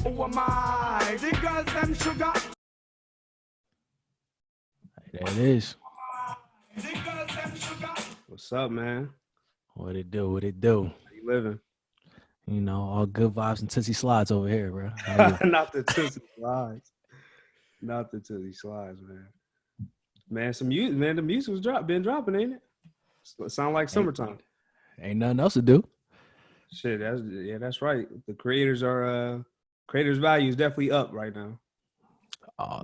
Who am I? The girls them sugar. There it is. The girls them sugar. What's up, man? What it do? What it do? How you living? You know, all good vibes and Tootsie Slides over here, bro. How you? Not the Tootsie Slides. Not the Tootsie Slides, man. Man, some music, man. The music was been dropping, ain't it? Sound like summertime. Ain't nothing else to do. Shit, that's right. The creators value is definitely up right now. Oh,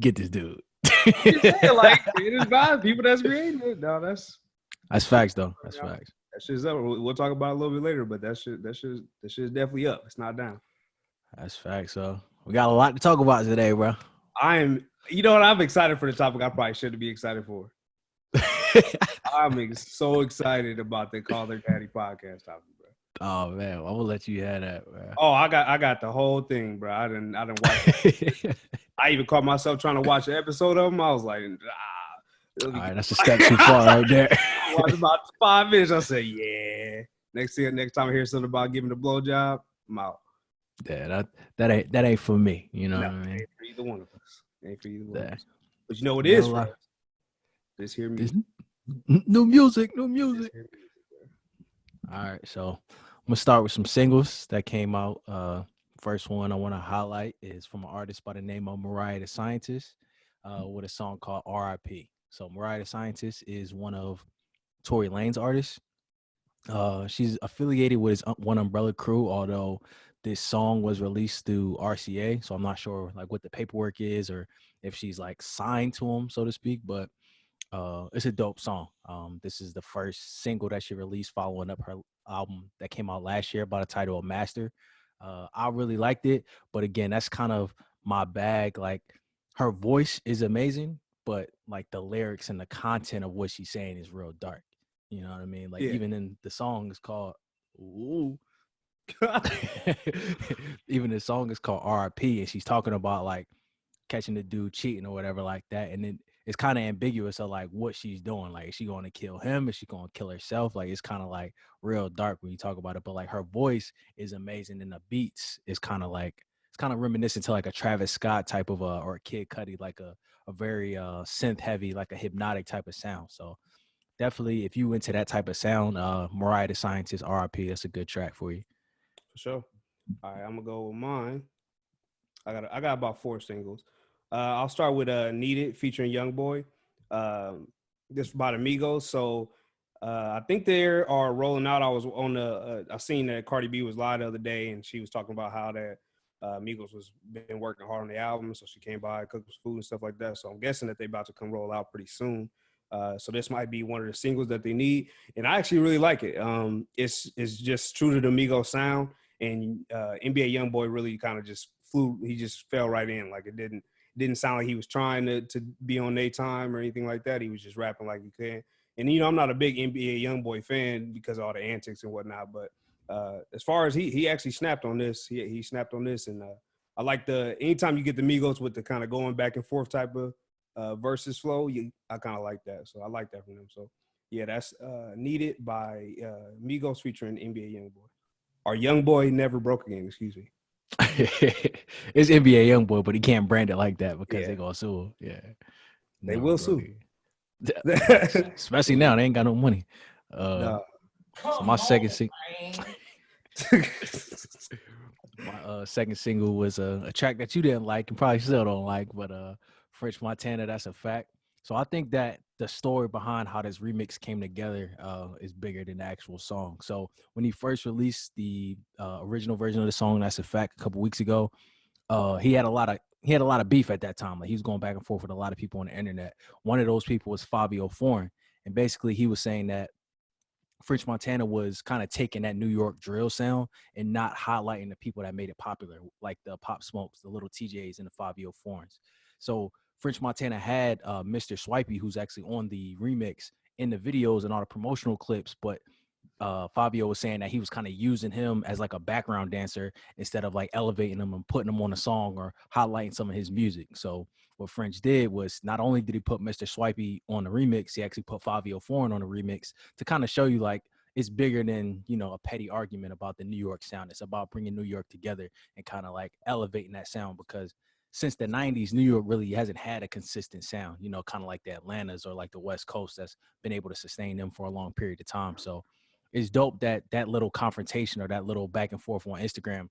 get this dude. Like creators value, people that's creating it. No, that's facts though. That's facts. That shit's up. We'll talk about it a little bit later, but that shit's definitely up. It's not down. That's facts. So we got a lot to talk about today, bro. You know what? I'm excited for the topic I probably shouldn't be excited for. I'm so excited about the Call Their Daddy podcast topic, bro. Oh man, I'm gonna let you have that, bro. Oh, I got the whole thing, bro. I didn't watch it. I even caught myself trying to watch an episode of them. I was like, all right, that's a step too far right there. I watched about 5 minutes. I said, yeah. Next time I hear something about giving a blowjob, I'm out. Yeah, that ain't for me. You know what I mean? Ain't for either one of us. Ain't for either one of us. But you know what it is for us? Just hear me. No music. All right, so I'm gonna start with some singles that came out. First one I want to highlight is from an artist by the name of Mariah the Scientist, with a song called R.I.P. So Mariah the Scientist is one of Tory Lanez artists. She's affiliated with his One Umbrella Crew, although this song was released through RCA, so I'm not sure like what the paperwork is or if she's like signed to him, so to speak. But it's a dope song. This is the first single that she released following up her album that came out last year by the title of Master. I really liked it, but again, that's kind of my bag. Like her voice is amazing, but like the lyrics and the content of what she's saying is real dark. You know what I mean? Like even in the song is called Ooh. Even the song is called R.I.P. and she's talking about like catching the dude cheating or whatever like that. And then it's kind of ambiguous of like what she's doing. Like, is she going to kill him? Is she going to kill herself? Like, it's kind of like real dark when you talk about it. But like her voice is amazing and the beats is kind of like, it's kind of reminiscent to like a Travis Scott type of or a Kid Cudi, like a very synth heavy, like a hypnotic type of sound. So definitely if you into that type of sound, Mariah the Scientist, R.I.P. That's a good track for you. For sure. All right, I'm gonna go with mine. I got about 4 singles. I'll start with "Need It" featuring YoungBoy. This about Amigos. So I think they are rolling out. I was on I seen that Cardi B was live the other day, and she was talking about how that Amigos was been working hard on the album, so she came by, cooked some food and stuff like that. So I'm guessing that they about to come roll out pretty soon. So this might be one of the singles that they need, and I actually really like it. It's just true to the Migos sound, and NBA YoungBoy really kind of just flew. He just fell right in. Like it didn't sound like he was trying to be on their time or anything like that. He was just rapping like he could. And you know, I'm not a big NBA YoungBoy fan because of all the antics and whatnot. But as far as he actually snapped on this, he snapped on this, and I like anytime you get the Migos with the kind of going back and forth type of versus flow, I kind of like that. So I like that from them. So yeah, that's Needed by Migos featuring NBA YoungBoy. Or YoungBoy Never Broke Again, excuse me. It's NBA YoungBoy, but he can't brand it like that because they're gonna sue. Yeah, they will sue. Especially now, they ain't got no money. So my second single, my second single was a track that you didn't like and probably still don't like, but French Montana, That's a Fact. So I think that the story behind how this remix came together is bigger than the actual song. So when he first released the original version of the song, That's a Fact, a couple weeks ago, he had a lot of beef at that time. Like he was going back and forth with a lot of people on the internet. One of those people was Fabio Foreign, and basically he was saying that French Montana was kind of taking that New York drill sound and not highlighting the people that made it popular, like the Pop Smokes, the Little TJs, and the Fabio Foreigns. So French Montana had Mr. Swipey, who's actually on the remix in the videos and all the promotional clips, but Fabio was saying that he was kind of using him as like a background dancer instead of like elevating him and putting him on a song or highlighting some of his music. So what French did was not only did he put Mr. Swipey on the remix, he actually put Fabio Foreign on the remix to kind of show you like it's bigger than, you know, a petty argument about the New York sound. It's about bringing New York together and kind of like elevating that sound, because since the 90s, New York really hasn't had a consistent sound, you know, kind of like the Atlantas or like the West Coast that's been able to sustain them for a long period of time. So it's dope that that little confrontation or that little back and forth on Instagram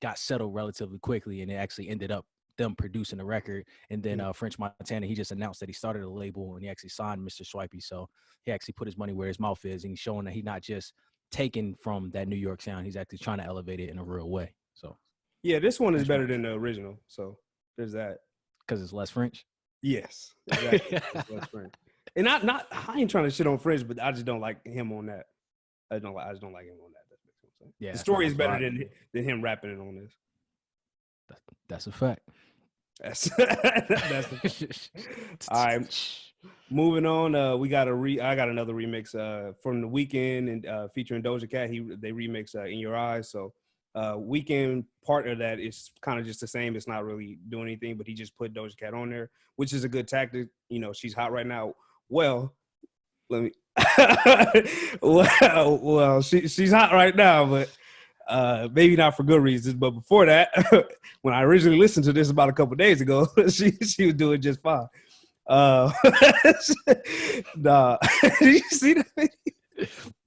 got settled relatively quickly, and it actually ended up them producing a record. And then French Montana, he just announced that he started a label and he actually signed Mr. Swipey. So he actually put his money where his mouth is, and he's showing that he's not just taking from that New York sound, he's actually trying to elevate it in a real way. So Yeah, this one is better than the original. So there's that. because it's less French. Yes, exactly. It's less French. And not I ain't trying to shit on French, but I just don't like him on that. I just don't like him on that. That's what I'm saying. Yeah, the that's story not is my better vibe. than him rapping it on this. That's a fact. That's all right. Moving on, we got I got another remix from The Weeknd and featuring Doja Cat. They remix In Your Eyes. So Weeknd part of that is kind of just the same. It's not really doing anything, but he just put Doja Cat on there, which is a good tactic. You know, she's hot right now. Well, let me. well, she's hot right now, but maybe not for good reasons. But before that, when I originally listened to this about a couple days ago, she was doing just fine. Nah, did you see that?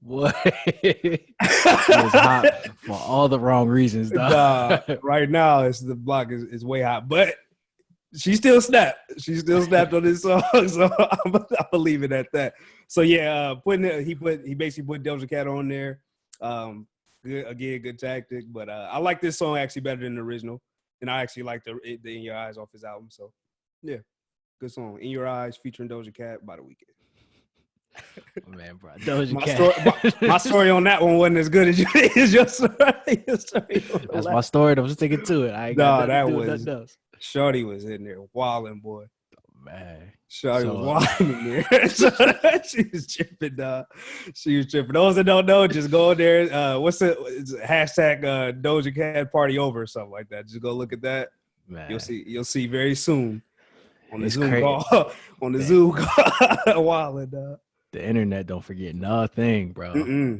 What? It was hot for all the wrong reasons, dog. Nah, right now the block is way hot, but she still snapped. She still snapped on this song, so I'm gonna leave it at that. So yeah, he basically put Doja Cat on there. Good tactic, but I like this song actually better than the original, and I actually like the In Your Eyes off his album. So yeah, good song. In Your Eyes featuring Doja Cat by The Weeknd. Man, bro, Doja Cat. My story on that one wasn't as good as your story. That's my story. I'm sticking to it. I ain't got nothing to do with nothing else. Shorty was in there wilding, boy. Man, Shorty was wilding in there. She was tripping, dog. She was tripping. Those that don't know, just go there. What's the hashtag Doja Cat party over or something like that? Just go look at that. man, You'll see very soon on the It's Zoom crazy. call. On the Zoom call, wilding, dog. the internet don't forget nothing, bro.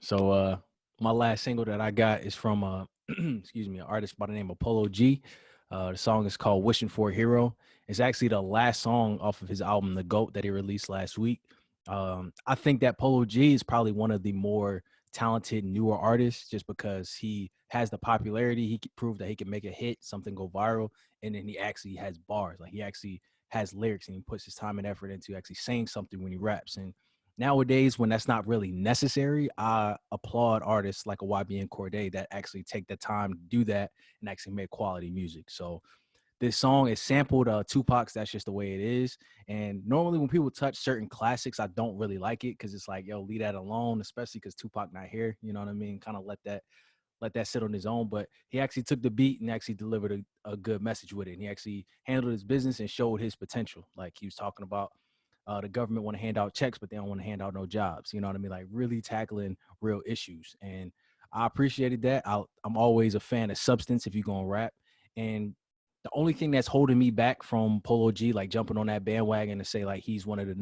So my last single that I got is from excuse me, an artist by the name of Polo G. The song is called Wishing for a Hero. It's actually the last song off of his album The GOAT that he released last week. I think that Polo G is probably one of the more talented newer artists, just because he has the popularity. He can prove that he can make a hit, something go viral, and then he actually has bars. Like, he actually has lyrics, and he puts his time and effort into actually saying something when he raps. And nowadays, when that's not really necessary, I applaud artists like a YBN Cordae that actually take the time to do that and actually make quality music. So this song is sampled Tupac's That's Just the Way It Is. And normally when people touch certain classics, I don't really like it, because it's like, yo, leave that alone, especially because Tupac not here. You know what I mean? Kind of let that sit on his own. But he actually took the beat and actually delivered a good message with it. And he actually handled his business and showed his potential. Like, he was talking about the government want to hand out checks, but they don't want to hand out no jobs. You know what I mean? Like, really tackling real issues. And I appreciated that. I'm always a fan of substance if you're going to rap. And the only thing that's holding me back from Polo G, like jumping on that bandwagon to say like he's one of the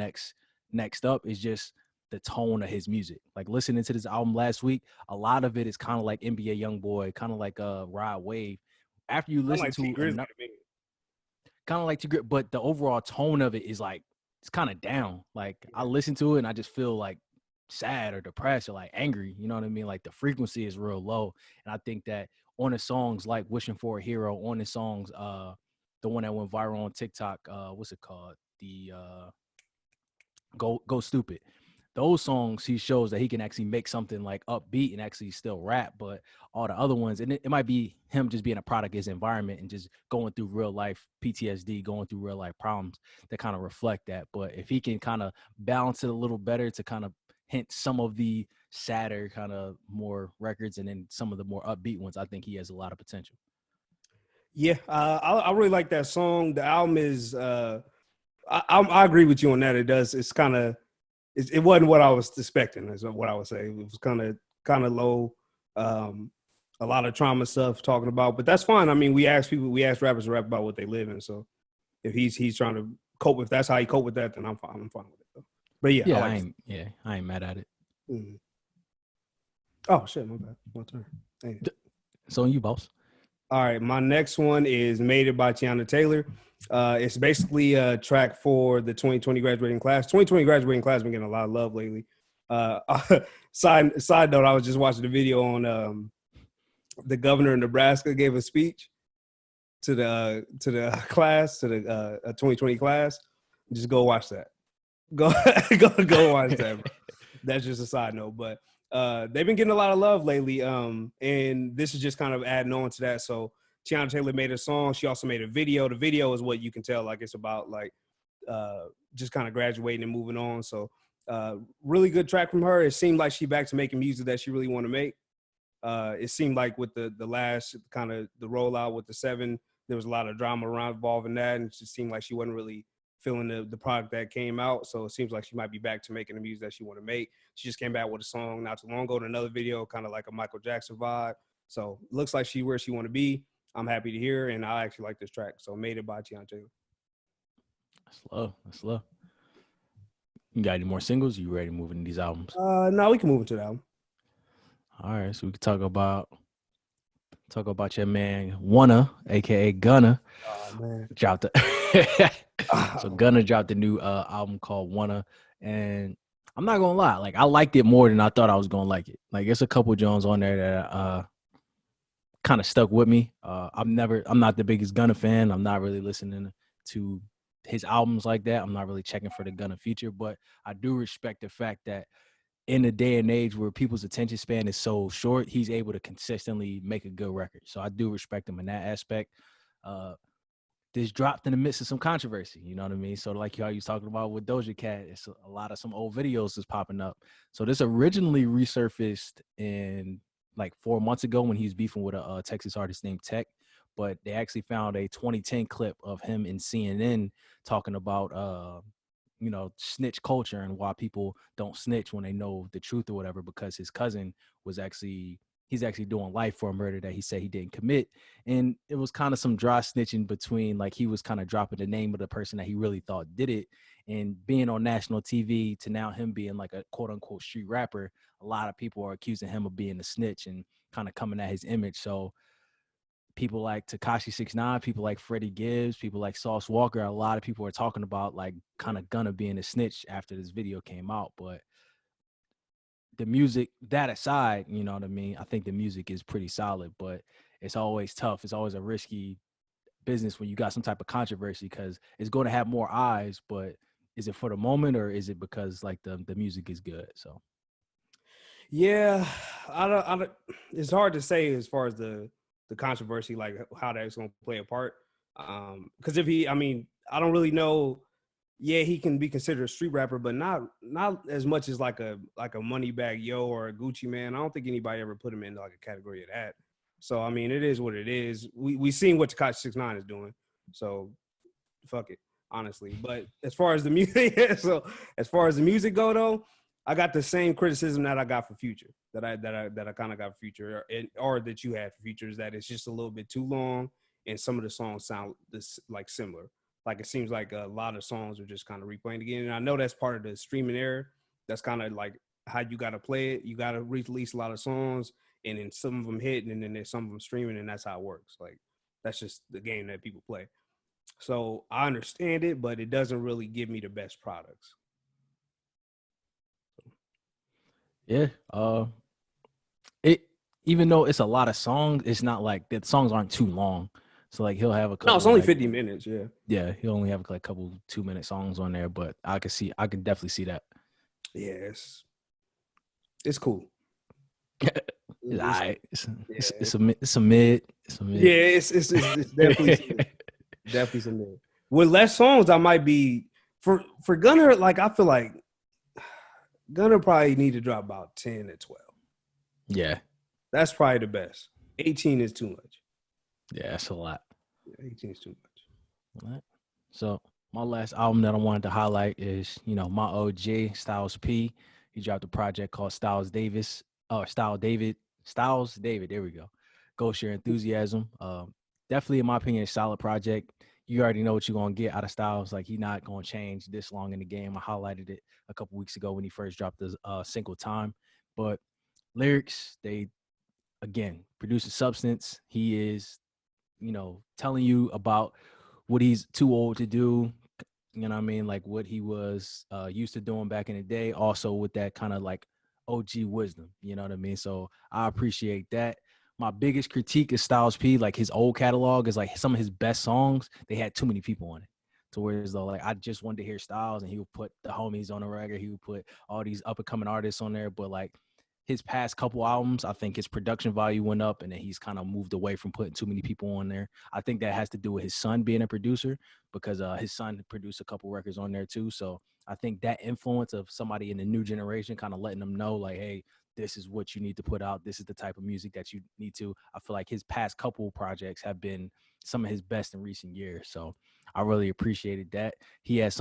next up, is just the tone of his music. Like, listening to this album last week, a lot of it is kind of like NBA Youngboy, kind of like Rod Wave. After you listen to kind of like T-Grit, but the overall tone of it is like, it's kind of down. Like, I listen to it and I just feel like sad or depressed or like angry. You know what I mean? Like, the frequency is real low. And I think that on the songs like Wishing for a Hero, on the songs, the one that went viral on TikTok, what's it called? The Go Stupid. Those songs, he shows that he can actually make something like upbeat and actually still rap. But all the other ones, and it might be him just being a product of his environment and just going through real life PTSD, going through real life problems that kind of reflect that. But if he can kind of balance it a little better to kind of hint some of the sadder kind of more records and then some of the more upbeat ones, I think he has a lot of potential. Yeah, I really like that song. The album is I agree with you on that. It does. It's kind of it wasn't what I was expecting. Is what I would say. It was kind of low. A lot of trauma stuff talking about, but that's fine. I mean, we ask rappers to rap about what they live in. So if he's trying to cope, if that's how he cope with that, then I'm fine with it. Though. But yeah, I Yeah, like. I ain't mad at it. Mhm. Oh shit, my bad. My turn. Dang it. So you, boss. All right, my next one is "Made It" by Tiana Taylor. It's basically a track for the 2020 graduating class. 2020 graduating class been getting a lot of love lately. Uh, side note, I was just watching the video on the governor of Nebraska gave a speech to the class, to the 2020 class. Just go watch that. Go go watch that, bro. That's just a side note, but they've been getting a lot of love lately. And this is just kind of adding on to that. So Tiana Taylor made a song. She also made a video. The video is what you can tell, like it's about like just kind of graduating and moving on. So really good track from her. It seemed like she back to making music that she really want to make. It seemed like with the last kind of the rollout with the 7, there was a lot of drama around involving that, and it just seemed like she wasn't really feeling the product that came out. So it seems like she might be back to making the music that she want to make. She just came back with a song not too long ago in another video, kind of like a Michael Jackson vibe. So looks like she where she want to be. I'm happy to hear, and I actually like this track. So Made It by Tiana Taylor. That's love. That's love. You got any more singles? You ready to move into these albums? No, we can move into that one. All right, so we can talk about your man Wunna, aka Gunna. Oh man, Dropped so Gunna dropped a new album called Wunna, and I'm not gonna lie, like I liked it more than I thought I was gonna like it. Like it's a couple Jones on there that kind of stuck with me. I'm not the biggest Gunna fan. I'm not really listening to his albums like that. I'm not really checking for the Gunna feature, but I do respect the fact that in a day and age where people's attention span is so short, he's able to consistently make a good record. So I do respect him in that aspect. This dropped in the midst of some controversy, you know what I mean? So like how you was talking about with Doja Cat, it's a lot of some old videos is popping up. So this originally resurfaced in like 4 months ago when he was beefing with a Texas artist named Tech, but they actually found a 2010 clip of him in CNN talking about snitch culture and why people don't snitch when they know the truth or whatever, because his cousin he's actually doing life for a murder that he said he didn't commit. And it was kind of some dry snitching between, like, he was kind of dropping the name of the person that he really thought did it, and being on national TV to now him being like a quote unquote street rapper. A lot of people are accusing him of being a snitch and kind of coming at his image. So people like Tekashi 6ix9ine, people like Freddie Gibbs, people like Sauce Walker, a lot of people are talking about like kind of Gunna being a snitch after this video came out. But the music, that aside, you know what I mean? I think the music is pretty solid, but it's always tough. It's always a risky business when you got some type of controversy, because it's going to have more eyes, but is it for the moment or is it because like the music is good? So yeah, I don't. It's hard to say as far as the controversy, like how that's going to play a part. Because I don't really know. Yeah, he can be considered a street rapper, but not as much as like a Moneybagg Yo or a Gucci Man. I don't think anybody ever put him in like a category of that. So I mean, it is what it is. We seen what Tekashi 6ix9ine is doing, so fuck it, honestly. But as far as the music, as far as the music go though, I got the same criticism that I got for Future, that I kind of got for Future, or that you had for Future, is that it's just a little bit too long, and some of the songs sound like similar. Like it seems like a lot of songs are just kind of replaying again. And I know that's part of the streaming era. That's kind of like how you got to play it. You got to release a lot of songs, and then some of them hit, and then there's some of them streaming, and that's how it works. Like that's just the game that people play. So I understand it, but it doesn't really give me the best products. yeah, it, even though it's a lot of songs, it's not like the songs aren't too long. So like he'll have a couple. No, it's only like, 50 minutes. Yeah. Yeah, he'll only have like a couple 2-minute songs on there, but I can definitely see that. Yeah, it's cool. It's all right. Yeah. It's a mid. It's a mid. Yeah, it's definitely definitely some mid. With less songs, I might be for Gunna. Like I feel like Gunna probably need to drop about 10 to 12. Yeah, That's probably the best. 18 is too much. yeah, that's a lot. Yeah, 18 is too much. All right. So my last album that I wanted to highlight is, my OG Styles P. He dropped a project called Styles David. There we go. Ghost Your Enthusiasm. Definitely, in my opinion, a solid project. you already know what you're gonna get out of Styles. Like he's not gonna change this long in the game. I highlighted it a couple weeks ago when he first dropped the single Time. But lyrics, they again produce a substance. He is, telling you about what he's too old to do. You know what I mean? Like what he was used to doing back in the day. Also with that kind of like OG wisdom. You know what I mean? So I appreciate that. My biggest critique is Styles P. Like his old catalog is like some of his best songs. They had too many people on it. To where as though like I just wanted to hear Styles, and he would put the homies on the record. He would put all these up and coming artists on there. But like his past couple albums, I think his production value went up, and then he's kind of moved away from putting too many people on there. I think that has to do with his son being a producer, because his son produced a couple records on there too. So I think that influence of somebody in the new generation kind of letting them know like, hey, this is what you need to put out. This is the type of music that you need to. I feel like his past couple projects have been some of his best in recent years. So I really appreciated that. He has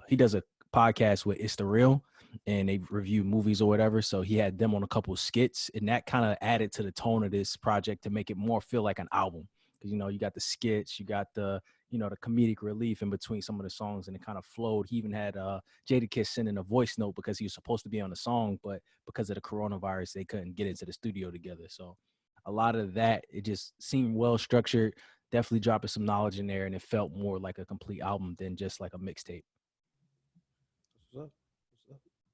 he does a podcast with It's the Real, and they review movies or whatever. So he had them on a couple of skits, and that kind of added to the tone of this project to make it more feel like an album. Because, you got the skits, you got the comedic relief in between some of the songs, and it kind of flowed. He even had Jadakiss send in a voice note because he was supposed to be on the song, but because of the coronavirus, they couldn't get into the studio together. So a lot of that, it just seemed well structured, definitely dropping some knowledge in there, and it felt more like a complete album than just like a mixtape. What's up?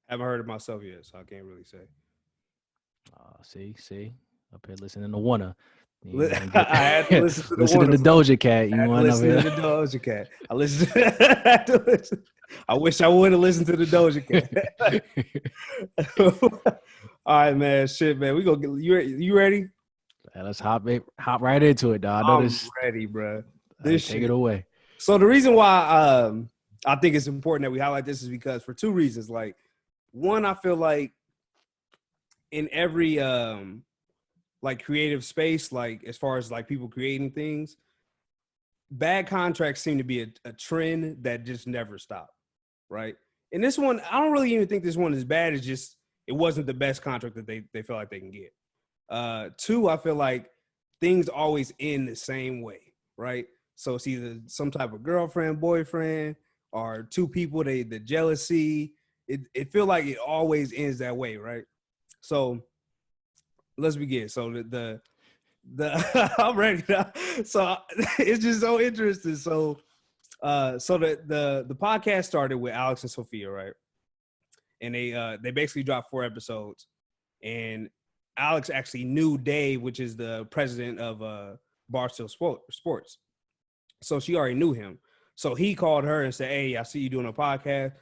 Haven't heard it myself yet, so I can't really say. See, up here listening to Wanna. I had to listen to the listen to the Doja Cat. You want to listen to the Doja Cat? I wish I would have listened to the Doja Cat. All right, man. Shit, man. We gonna get you ready? Let's hop right into it, dog. I'm ready, bro. Take it away. So the reason why I think it's important that we highlight this is because for two reasons. Like, one, I feel like in every like creative space, like as far as like people creating things, bad contracts seem to be a trend that just never stop, right? And this one, I don't really even think this one is bad. It's just it wasn't the best contract that they feel like they can get. Two, I feel like things always end the same way, right? So it's either some type of girlfriend, boyfriend, or two people, the jealousy. It feel like it always ends that way, right? So let's begin. So the I'm ready now. So it's just so interesting. So the podcast started with Alex and Sophia, right? And they basically dropped 4 episodes, and Alex actually knew Dave, which is the president of Barstool Sports. So she already knew him. So he called her and said, "Hey, I see you doing a podcast.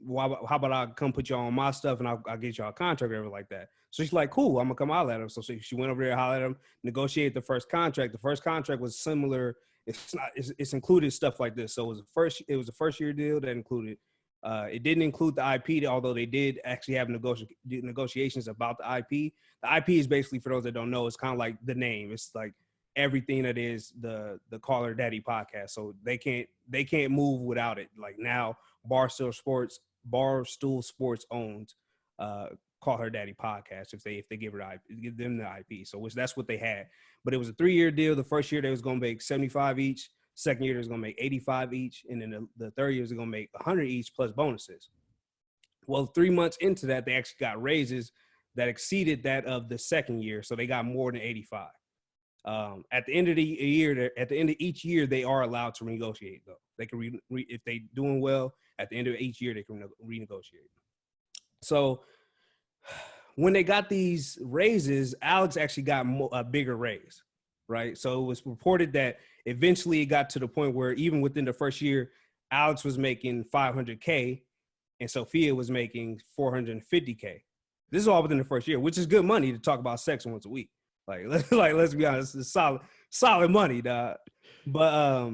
How about I come put you on my stuff and I'll get you a contract or whatever like that." So she's like, "Cool, I'm gonna come holler at him." So she went over there, hollered at him, negotiated the first contract. The first contract was similar. It's included stuff like this. So it was a first year deal that included. It didn't include the IP, although they did actually have negotiations about the IP. The IP is basically, for those that don't know, it's kind of like the name. It's like everything that is the Call Her Daddy podcast. So they can't move without it. Like now, Barstool Sports owns Call Her Daddy podcast if they give them the IP. So that's what they had. But it was a 3-year deal. The first year they was gonna make 75 each. Second year, they're going to make 85 each. And then the third year, they're going to make 100 each plus bonuses. Well, 3 months into that, they actually got raises that exceeded that of the second year. So they got more than 85. At the end of each year, they are allowed to renegotiate, though. They can, if they're doing well, at the end of each year, they can renegotiate. So when they got these raises, Alex actually got a bigger raise, right? So it was reported that eventually it got to the point where even within the first year, Alex was making $500K and Sophia was making $450K. This is all within the first year, which is good money to talk about sex once a week. Let's be honest, it's solid money, dog. But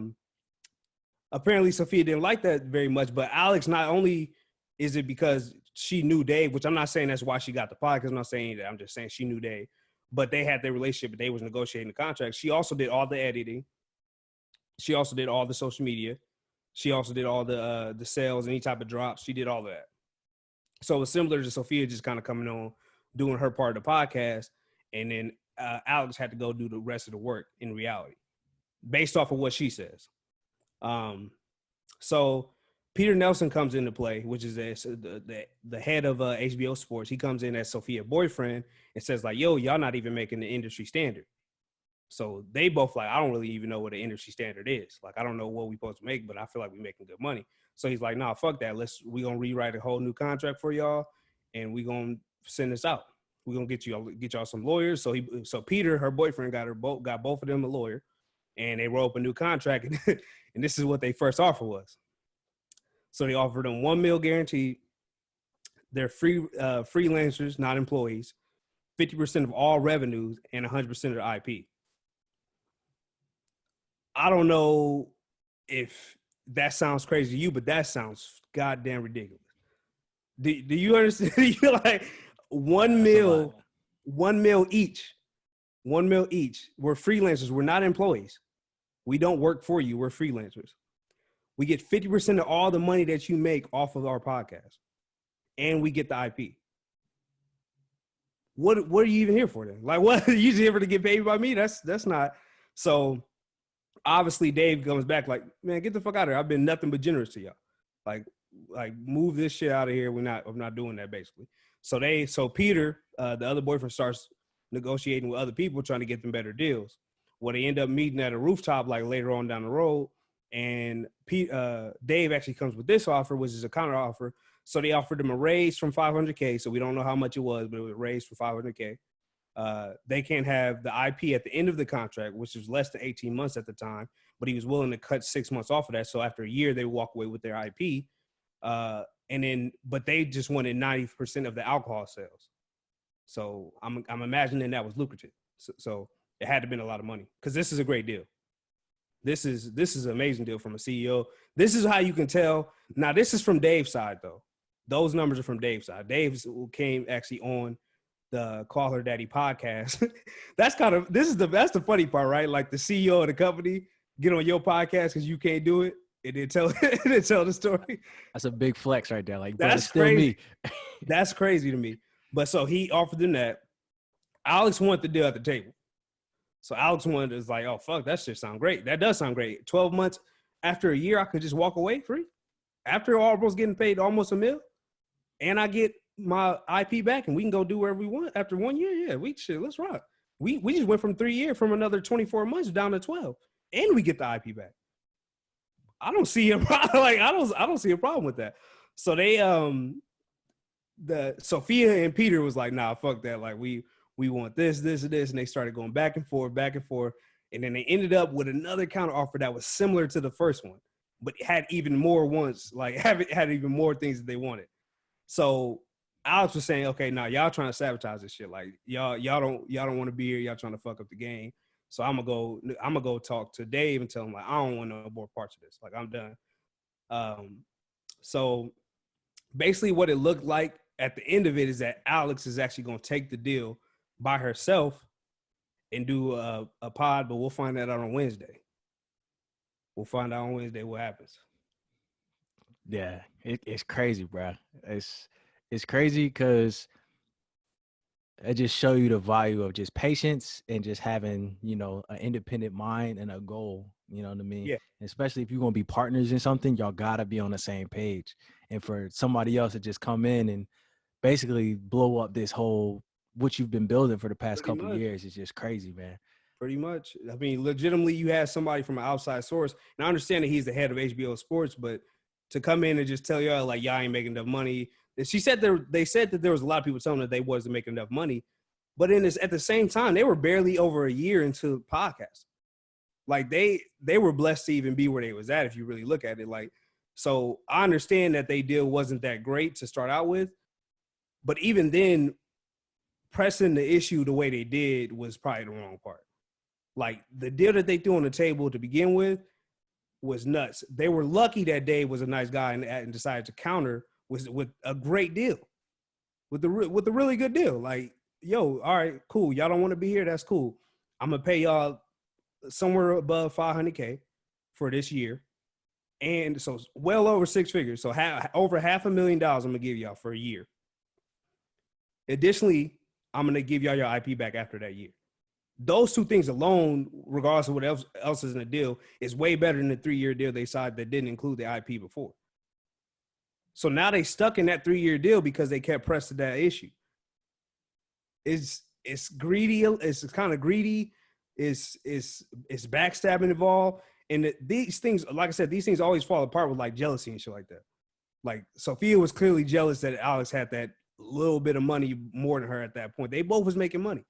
apparently Sophia didn't like that very much. But Alex, not only is it because she knew Dave, which I'm not saying that's why she got the podcast. I'm not saying that. I'm just saying she knew Dave. But they had their relationship, but they was negotiating the contract. She also did all the editing. She also did all the social media. She also did all the sales, any type of drops. She did all of that. So it was similar to Sophia just kind of coming on, doing her part of the podcast. And then Alex had to go do the rest of the work in reality, based off of what she says. So Peter Nelson comes into play, which is the head of HBO Sports. He comes in as Sophia's boyfriend and says like, "Yo, y'all not even making the industry standard." So they both like, I don't really even know what the industry standard is. Like, I don't know what we supposed to make, but I feel like we're making good money. So he's like, nah, fuck that. We gonna rewrite a whole new contract for y'all, and we gonna send this out. We gonna get y'all some lawyers. So Peter, her boyfriend, got both of them a lawyer, and they wrote up a new contract. And this is what they first offer was. So they offered them $1 million guaranteed. They're freelancers, not employees. 50% of all revenues and 100% of the IP. I don't know if that sounds crazy to you, but that sounds goddamn ridiculous. Do you understand? You're like $1 million each. $1 million each. We're freelancers. We're not employees. We don't work for you. We're freelancers. We get 50% of all the money that you make off of our podcast, and we get the IP. What are you even here for then? Like, what are you here for to get paid by me? That's not. So obviously Dave comes back like, man, get the fuck out of here. I've been nothing but generous to y'all. Like move this shit out of here. I'm not doing that basically. So Peter, the other boyfriend, starts negotiating with other people trying to get them better deals. Well, they end up meeting at a rooftop like later on down the road. And Dave actually comes with this offer, which is a counter offer. So they offered him a raise from $500K. So we don't know how much it was, but it was raised for $500K. They can't have the IP at the end of the contract, which was less than 18 months at the time, but he was willing to cut 6 months off of that. So after a year, they walk away with their IP. But they just wanted 90% of the alcohol sales. So I'm imagining that was lucrative. So it had to have been a lot of money because this is a great deal. This is an amazing deal from a CEO. This is how you can tell. Now, this is from Dave's side, though. Those numbers are from Dave's side. Dave came actually on the Call Her Daddy podcast. That's the funny part, right? Like the CEO of the company get on your podcast because you can't do it. It didn't tell the story. That's a big flex right there. Like, that's still crazy. Me. That's crazy to me. But so he offered them that. Alex wanted the deal at the table. So Alex is like, oh, fuck, that shit sound great. That does sound great. 12 months after a year, I could just walk away free. After almost getting paid almost $1 million, and I get my IP back, and we can go do whatever we want after 1 year. Yeah, let's rock. We just went from 3 years, from another 24 months down to 12, and we get the IP back. I don't see a problem. Like I don't see a problem with that. So they the Sophia and Peter was like, nah, fuck that. Like we want this, and they started going back and forth, and then they ended up with another counter offer that was similar to the first one, but had even more wants, like had even more things that they wanted. So Alex was saying, okay, now y'all trying to sabotage this shit. Like y'all don't want to be here. Y'all trying to fuck up the game. So I'm gonna go talk to Dave and tell him like, I don't want no more parts of this. Like I'm done. So basically what it looked like at the end of it is that Alex is actually going to take the deal by herself and do a pod, but we'll find that out on Wednesday. We'll find out on Wednesday what happens. Yeah, it's crazy, bro. It's crazy because it just show you the value of just patience and just having, an independent mind and a goal. You know what I mean? Yeah. Especially if you're going to be partners in something, y'all got to be on the same page. And for somebody else to just come in and basically blow up this whole, what you've been building for the past couple of years is just crazy, man. Pretty much. I mean, legitimately, you had somebody from an outside source. And I understand that he's the head of HBO Sports, but to come in and just tell y'all, like, y'all ain't making enough money. They said that there was a lot of people telling that they wasn't making enough money. But at the same time, they were barely over a year into podcasting. Like, they were blessed to even be where they was at, if you really look at it. Like, so I understand that their deal wasn't that great to start out with. But even then, pressing the issue the way they did was probably the wrong part. Like, the deal that they threw on the table to begin with was nuts. They were lucky that Dave was a nice guy and decided to counter with a great deal, with a really good deal. Like, yo, all right, cool. Y'all don't want to be here. That's cool. I'm going to pay y'all somewhere above $500K for this year. And so well over six figures. So over $500,000 I'm going to give y'all for a year. Additionally, I'm going to give y'all your IP back after that year. those two things alone, regardless of what else is in the deal, is way better than the 3-year deal they signed that didn't include the IP before. So now they stuck in that 3-year deal because they kept pressing that issue. It's greedy. It's kind of greedy. It's backstabbing involved. And these things, like I said, these things always fall apart with like jealousy and shit like that. Like Sophia was clearly jealous that Alex had that little bit of money more than her at that point. They both was making money.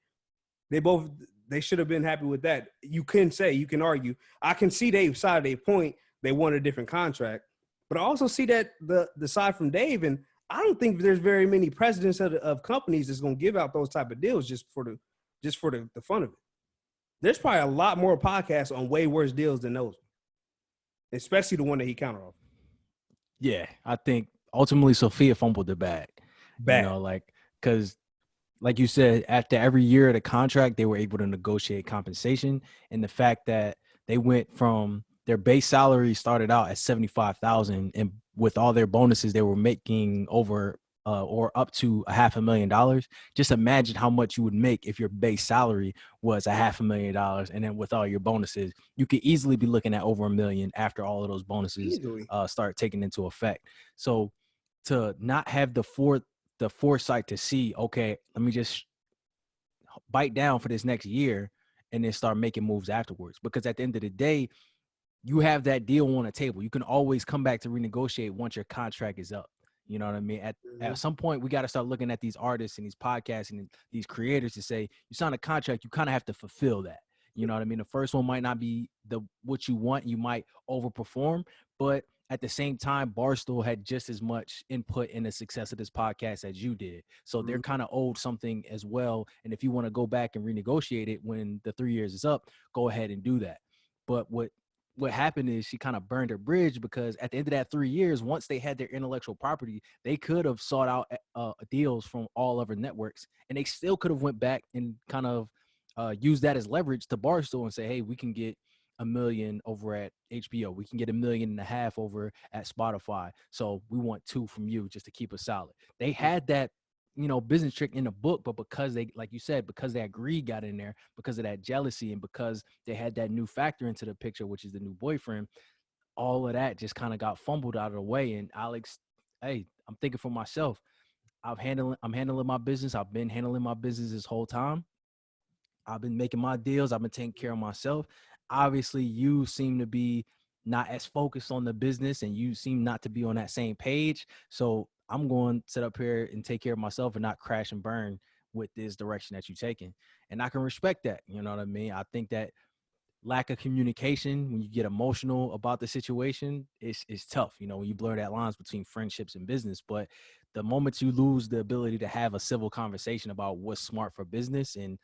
They should have been happy with that. You can argue. I can see Dave's side of their point. They want a different contract. But I also see that the side from Dave, and I don't think there's very many presidents of companies that's going to give out those type of deals just for the fun of it. There's probably a lot more podcasts on way worse deals than those, especially the one that he counted off. Yeah, I think ultimately Sophia fumbled the bag. Bad. You know, like, because like you said, after every year of the contract, they were able to negotiate compensation. And the fact that they went from their base salary started out at 75,000, and with all their bonuses, they were making over or up to $500,000. Just imagine how much you would make if your base salary was $500,000, and then with all your bonuses, you could easily be looking at over $1 million after all of those bonuses start taking into effect. So to not have the foresight to see, okay, let me just bite down for this next year and then start making moves afterwards. Because at the end of the day, you have that deal on the table. You can always come back to renegotiate once your contract is up. You know what I mean? At some point, we got to start looking at these artists and these podcasts and these creators to say, you sign a contract, you kind of have to fulfill that. You know what I mean? The first one might not be what you want. You might overperform, but at the same time, Barstool had just as much input in the success of this podcast as you did. So they're kind of owed something as well. And if you want to go back and renegotiate it when the 3 years is up, go ahead and do that. But what happened is she kind of burned her bridge, because at the end of that 3 years, once they had their intellectual property, they could have sought out deals from all other networks, and they still could have went back and kind of used that as leverage to Barstool and say, hey, we can get $1 million over at HBO. We can get $1.5 million over at Spotify. So we want $2 million from you just to keep us solid. They had that, business trick in the book, but because they, like you said, because that greed got in there, because of that jealousy, and because they had that new factor into the picture, which is the new boyfriend, all of that just kind of got fumbled out of the way. And Alex, hey, I'm thinking for myself. I'm handling my business. I've been handling my business this whole time. I've been making my deals. I've been taking care of myself. Obviously, you seem to be not as focused on the business, and you seem not to be on that same page. So I'm going to sit up here and take care of myself and not crash and burn with this direction that you're taking. And I can respect that. You know what I mean? I think that lack of communication, when you get emotional about the situation, is tough. When you blur that lines between friendships and business. But the moment you lose the ability to have a civil conversation about what's smart for business and,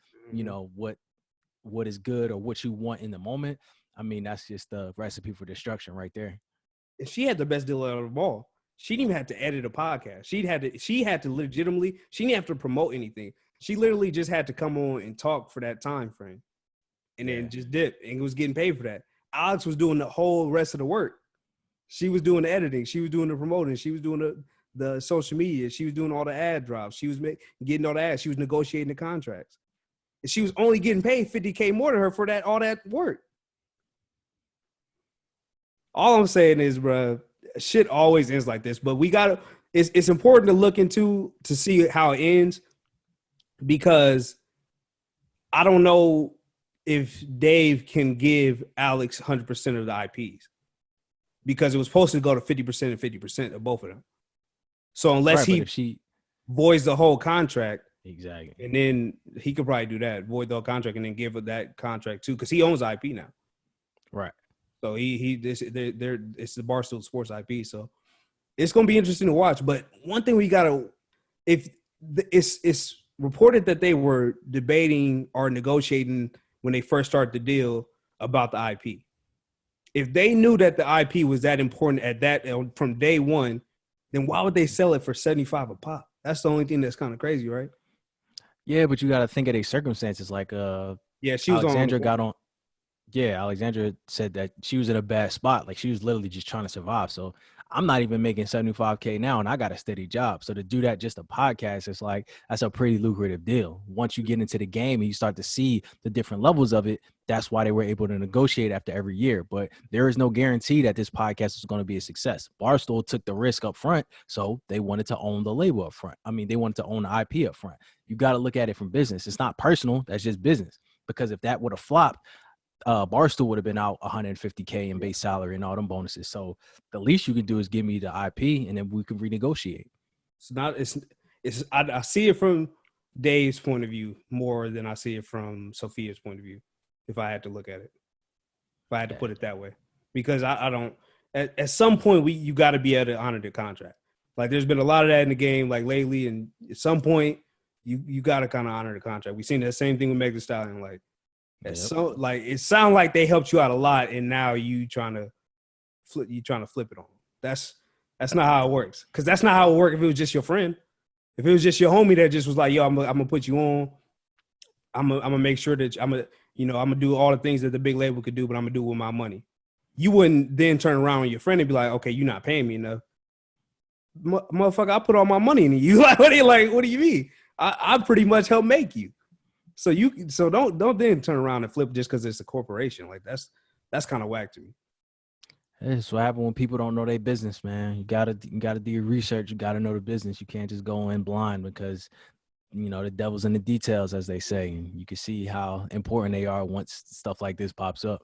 what is good or what you want in the moment, I mean, that's just the recipe for destruction right there. And she had the best deal out of them all. She didn't even have to edit a podcast. She had to legitimately, she didn't have to promote anything. She literally just had to come on and talk for that time frame, and then just dip, and was getting paid for that. Alex was doing the whole rest of the work. She was doing the editing. She was doing the promoting. She was doing the social media. She was doing all the ad drops. She was getting all the ads. She was negotiating the contracts. And she was only getting paid $50K more than her for all that work. All I'm saying is, bro, shit always ends like this. But it's important to look into to see how it ends, because I don't know if Dave can give Alex 100% of the IPs, because it was supposed to go to 50% and 50% of both of them. So unless he voids the whole contract, exactly, and then he could probably do that, void the whole contract, and then give that contract too, because he owns IP now. Right. So it's the Barstool Sports IP. So it's gonna be interesting to watch. But one thing it's reported that they were debating or negotiating when they first started the deal about the IP. If they knew that the IP was that important from day one, then why would they sell it for $75 a pop? That's the only thing that's kind of crazy, right? Yeah, but you got to think of these circumstances. Like, she was Alexandra said that she was in a bad spot. Like, she was literally just trying to survive. So I'm not even making 75K now, and I got a steady job. So to do that, just a podcast, it's like, that's a pretty lucrative deal. Once you get into the game and you start to see the different levels of it, that's why they were able to negotiate after every year. But there is no guarantee that this podcast is going to be a success. Barstool took the risk up front, so they wanted to own the label up front. I mean, they wanted to own the IP up front. You got to look at it from business. It's not personal. That's just business. Because if that would have flopped, Barstool would have been out 150K in base salary and all them bonuses. So the least you can do is give me the IP, and then we can renegotiate. It's not. I see it from Dave's point of view more than I see it from Sophia's point of view. If I had to look at it, if I had to put it that way, because I don't. At some point, you got to be able to honor the contract. Like there's been a lot of that in the game, like lately, and at some point, you got to kind of honor the contract. We've seen that same thing with Meg Thee Stallion. Like, so like it sounds like they helped you out a lot, and now you trying to flip it on them. That's not how it works. Because that's not how it works if it was just your friend. If it was just your homie that just was like, yo, I'm gonna put you on. I'm gonna make sure that I'm gonna do all the things that the big label could do, but I'm gonna do it with my money. You wouldn't then turn around on your friend and be like, okay, you're not paying me enough. Motherfucker, I put all my money into you. What do you mean? I pretty much helped make you. So don't then turn around and flip just because it's a corporation. Like that's kind of whack to me. That's what happens when people don't know their business, man. You gotta do your research. You gotta know the business. You can't just go in blind because the devil's in the details, as they say. And you can see how important they are once stuff like this pops up.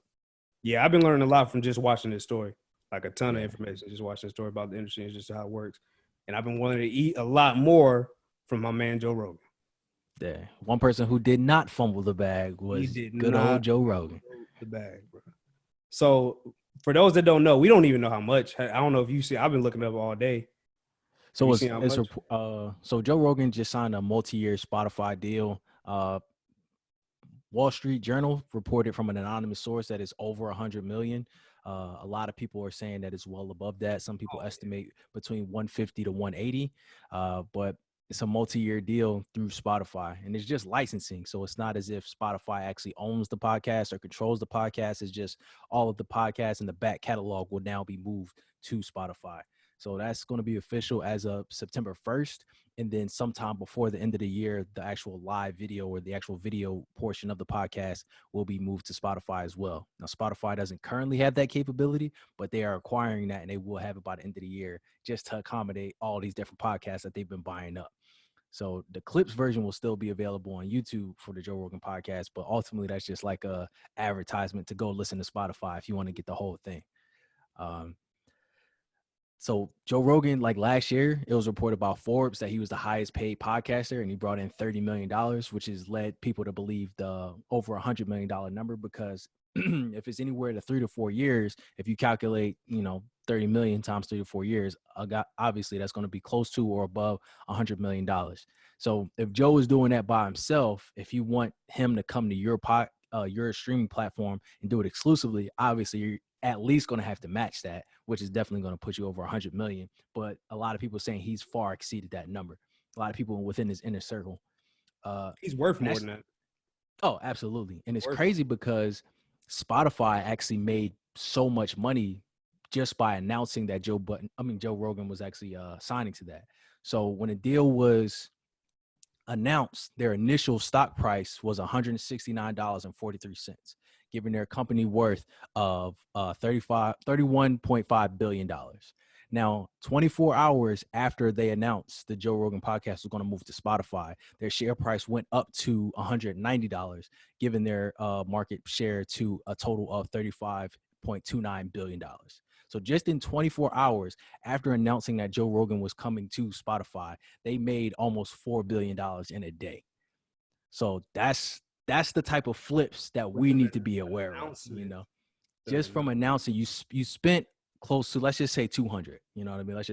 Yeah, I've been learning a lot from just watching this story. Like a ton of information, just watching the story about the industry and just how it works. And I've been wanting to eat a lot more from my man Joe Rogan. Yeah, one person who did not fumble the bag was good old Joe Rogan. The bag, bro. So for those that don't know, we don't even know how much. I don't know if you see. I've been looking up all day. So so Joe Rogan just signed a multi-year Spotify deal. Wall Street Journal reported from an anonymous source that it's over 100 million. A lot of people are saying that it's well above that. Some people estimate between 150 to 180, but it's a multi-year deal through Spotify, and it's just licensing. So it's not as if Spotify actually owns the podcast or controls the podcast. It's just all of the podcasts in the back catalog will now be moved to Spotify. So that's going to be official as of September 1st. And then sometime before the end of the year, the actual live video or the actual video portion of the podcast will be moved to Spotify as well. Now, Spotify doesn't currently have that capability, but they are acquiring that, and they will have it by the end of the year just to accommodate all these different podcasts that they've been buying up. So the clips version will still be available on YouTube for the Joe Rogan podcast, but ultimately that's just like a advertisement to go listen to Spotify if you want to get the whole thing. So Joe Rogan, like last year, it was reported by Forbes that he was the highest paid podcaster, and he brought in $30 million, which has led people to believe the over $100 million number, because if it's anywhere to 3 to 4 years, if you calculate, 30 million times 3 to 4 years, obviously that's going to be close to or above $100 million. So if Joe is doing that by himself, if you want him to come to your streaming platform and do it exclusively, obviously you're at least going to have to match that, which is definitely going to put you over 100 million. But a lot of people are saying he's far exceeded that number. A lot of people within his inner circle. He's worth more than that. Oh, absolutely. And it's crazy because Spotify actually made so much money just by announcing that Joe Rogan was actually signing to that. So when the deal was announced, their initial stock price was $169.43, giving their company worth of $31.5 billion. Now, 24 hours after they announced the Joe Rogan podcast was going to move to Spotify, their share price went up to $190, giving their market share to a total of $35.29 billion. So just in 24 hours after announcing that Joe Rogan was coming to Spotify, they made almost $4 billion in a day. So that's the type of flips that we need to be aware of, just from announcing you spent close to, let's just say 200, you know what I mean? Let's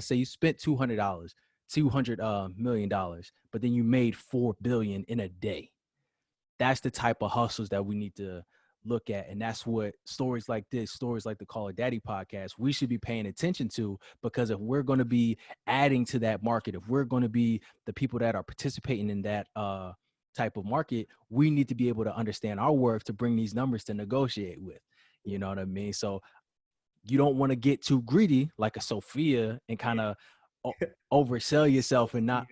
say you spent $200 million, but then you made 4 billion in a day. That's the type of hustles that we need to look at. And that's what stories like this, stories like the Call It Daddy podcast, we should be paying attention to, because if we're going to be adding to that market, if we're going to be the people that are participating in that type of market, we need to be able to understand our worth to bring these numbers to negotiate with, you know what I mean? So you don't want to get too greedy like a Sophia and kind of oversell yourself and not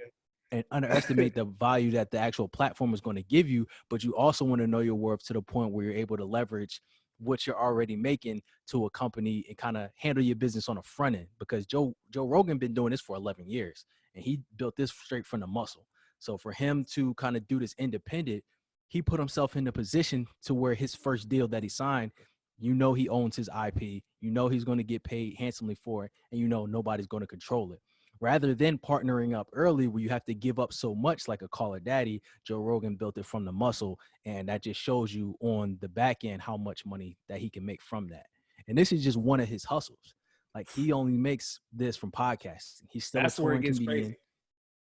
and underestimate the value that the actual platform is going to give you. But you also want to know your worth to the point where you're able to leverage what you're already making to a company and kind of handle your business on the front end. Because Joe Rogan been doing this for 11 years and he built this straight from the muscle. So for him to kind of do this independent, he put himself in a position to where his first deal that he signed, you know, he owns his IP, you know, he's going to get paid handsomely for it, and you know, nobody's going to control it. Rather than partnering up early where you have to give up so much like a Call Her Daddy, Joe Rogan built it from the muscle. And that just shows you on the back end how much money that he can make from that. And this is just one of his hustles. Like he only makes this from podcasting. He's still That's a where it touring gets comedian. crazy.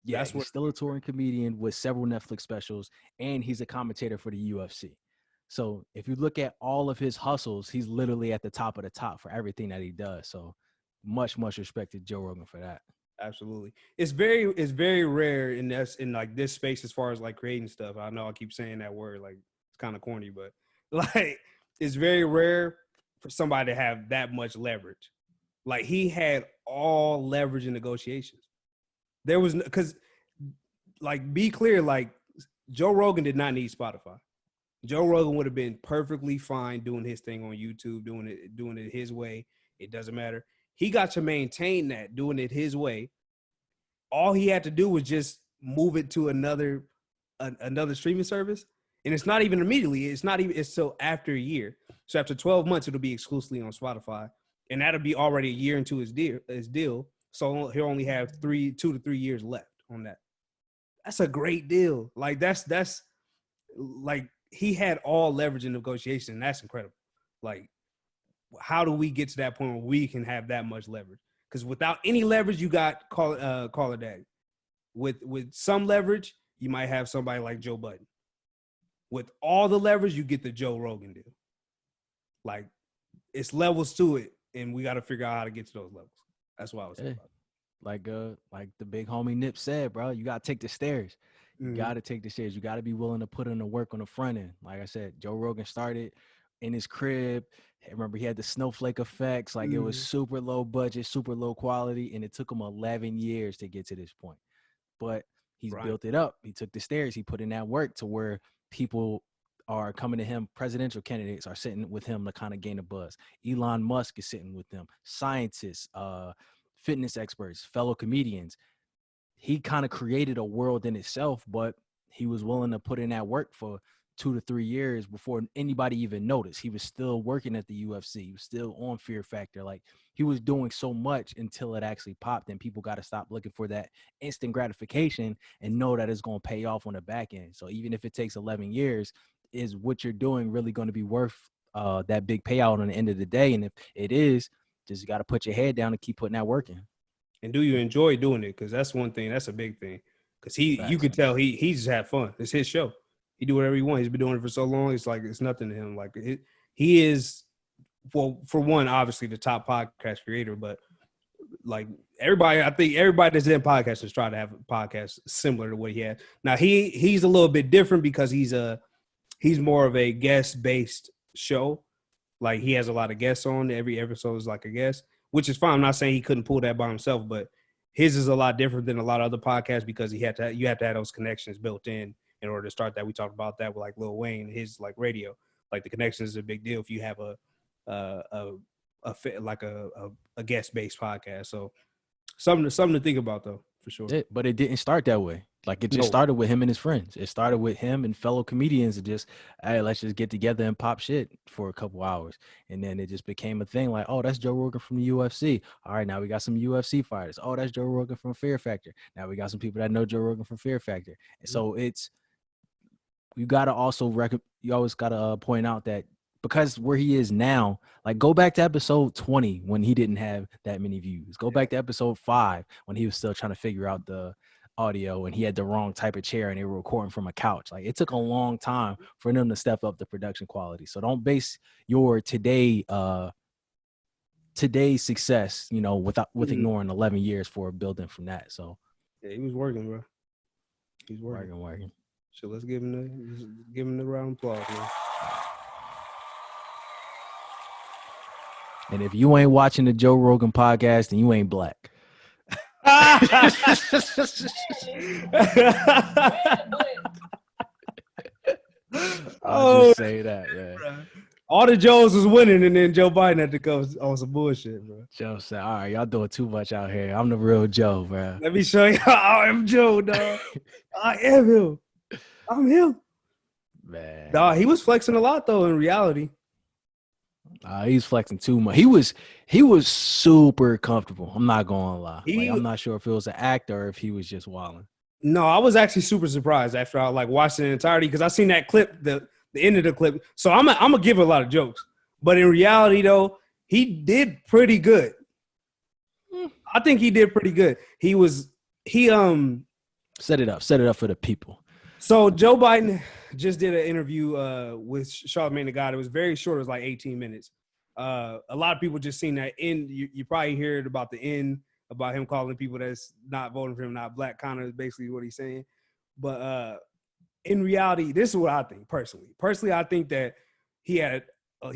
Yeah, That's he's still a touring comedian with several Netflix specials, and he's a commentator for the UFC. So if you look at all of his hustles, he's literally at the top of the top for everything that he does. So much respect to Joe Rogan for that. Absolutely. It's very rare in like this space as far as like creating stuff. I know I keep saying that word, like it's kind of corny, but like it's very rare for somebody to have that much leverage. Like he had all leverage in negotiations. There was because like be clear, like Joe Rogan did not need Spotify. Joe Rogan would have been perfectly fine doing his thing on YouTube, doing it his way. It doesn't matter. He got to maintain that, doing it his way. All he had to do was just move it to another streaming service. And it's not even immediately. It's till after a year. So after 12 months, it'll be exclusively on Spotify. And that'll be already a year into his deal. So he'll only have 2 to 3 years left on that. That's a great deal. Like that's like he had all leverage in negotiation. And that's incredible. Like, how do we get to that point where we can have that much leverage? Because without any leverage, you got Call Her Daddy. With some leverage, you might have somebody like Joe Budden. With all the leverage, you get the Joe Rogan deal. Like, it's levels to it, and we got to figure out how to get to those levels. That's what I was saying. Like the big homie Nip said, bro, you got to take the stairs. You got to take the stairs. You got to be willing to put in the work on the front end. Like I said, Joe Rogan started in his crib. Remember, he had the snowflake effects. Like it was super low budget, super low quality, and it took him 11 years to get to this point. But he's built it up. He took the stairs. He put in that work to where people are coming to him. Presidential candidates are sitting with him to kind of gain a buzz. Elon Musk is sitting with them. Scientists, fitness experts, fellow comedians. He kind of created a world in itself, but he was willing to put in that work for 2 to 3 years before anybody even noticed. He was still working at the UFC. He was still on Fear Factor. Like he was doing so much until it actually popped, and people got to stop looking for that instant gratification and know that it's going to pay off on the back end. So even if it takes 11 years, is what you're doing really going to be worth that big payout on the end of the day? And if it is, just got to put your head down and keep putting that work in. And do you enjoy doing it? Because that's one thing. That's a big thing. Because you could tell he just had fun. It's his show. He do whatever he wants. He's been doing it for so long. It's like it's nothing to him. Like he is, well, for one, obviously the top podcast creator. But like everybody, I think everybody that's in podcasts is trying to have a podcast similar to what he had. Now he's a little bit different because he's more of a guest based show. Like he has a lot of guests on. Every episode is like a guest, which is fine. I'm not saying he couldn't pull that by himself, but his is a lot different than a lot of other podcasts because you have to have those connections built in order to start that. We talked about that with like Lil Wayne, his like radio, like the connections is a big deal if you have a guest based podcast. So something to think about though, for sure. But it didn't start that way. Like it just started with him and his friends. It started with him and fellow comedians and just, hey, let's just get together and pop shit for a couple hours. And then it just became a thing like, oh, that's Joe Rogan from the UFC. All right, now we got some UFC fighters. Oh, that's Joe Rogan from Fear Factor. Now we got some people that know Joe Rogan from Fear Factor. And so you got to also you always got to point out that because where he is now, like go back to episode 20 when he didn't have that many views. Go back to episode 5 when he was still trying to figure out the audio and he had the wrong type of chair and they were recording from a couch. Like it took a long time for them to step up the production quality. So don't base your today's success, with ignoring 11 years for building from that. So yeah, he was working, bro. He's working. So let's give him the round of applause, man. And if you ain't watching the Joe Rogan podcast, then you ain't black. I'll Oh, just say that, man. bruh. All the Joes was winning, and then Joe Biden had to come on some bullshit, bro. Joe said, "All right, y'all doing too much out here. I'm the real Joe, bro." Let me show you how I am Joe, dog. I am him. I'm him. Man, Dog, he was flexing a lot though. In reality, he's flexing too much. He was super comfortable. I'm not gonna lie. He- I'm not sure if it was an actor or if he was just wilding. no, I was actually super surprised after I like watched it in entirety because I seen that clip, the end of the clip. So I'm gonna give a lot of jokes, but in reality though, he did pretty good. I think he did pretty good. He Set it up for the people. So Joe Biden just did an interview with Charlamagne the God. It was very short. It was like 18 minutes. A lot of people just seen that end. You probably heard about the end, about him calling people that's not voting for him not black, kind of basically what he's saying. But in reality, this is what I think personally. Personally, I think that he